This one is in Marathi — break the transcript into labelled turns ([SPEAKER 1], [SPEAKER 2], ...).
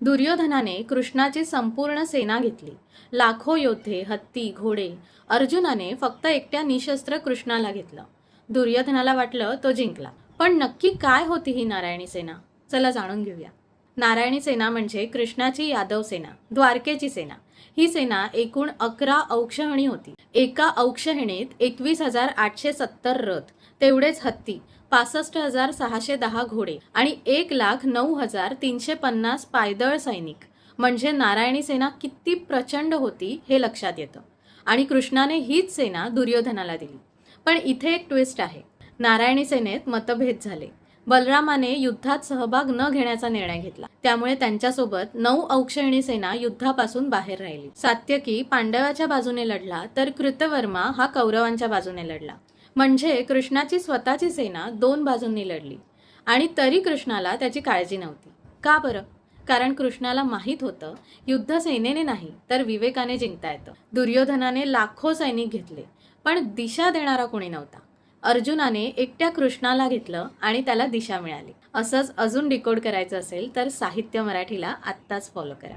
[SPEAKER 1] दुर्योधनाने कृष्णाची संपूर्ण सेना घेतली. लाखो योद्धे, हत्ती, घोडे. अर्जुनाने फक्त एकट्या निशस्त्र कृष्णाला घेतलं. दुर्योधनाला वाटलं तो जिंकला. पण नक्की काय होती ही नारायणी सेना? चला जाणून घेऊया. नारायणी सेना म्हणजे कृष्णाची यादव सेना, द्वारकेची सेना. ही सेना एकूण 11 औक्षहिणी होती. एका औक्षहिणीत 21,870 रथ, तेवढेच हत्ती, 65,610 घोडे आणि 1,09,350 पायदळ सैनिक. म्हणजे नारायणी सेना किती प्रचंड होती हे लक्षात येतं. आणि कृष्णाने हीच सेना दुर्योधनाला दिली. पण इथे एक ट्विस्ट आहे. नारायणी सेनेत मतभेद झाले. बलरामाने युद्धात सहभाग न घेण्याचा निर्णय घेतला. त्यामुळे त्यांच्यासोबत 9 औक्षहिणी सेना युद्धापासून बाहेर राहिली. सात्यकी पांडवाच्या बाजूने लढला तर कृतवर्मा हा कौरवांच्या बाजूने लढला. म्हणजे कृष्णाची स्वतःची सेना 2 बाजूंनी लढली. आणि तरी कृष्णाला त्याची काळजी नव्हती. का बरं? कारण कृष्णाला माहीत होतं युद्ध सेनेने नाही तर विवेकाने जिंकता येतं. दुर्योधनाने लाखो सैनिक घेतले, पण दिशा देणारा कोणी नव्हता. अर्जुनाने एकट्या कृष्णाला घेतलं आणि त्याला दिशा मिळाली. असंच अजून डिकोड करायचं असेल तर साहित्य मराठीला आत्ताच फॉलो करा.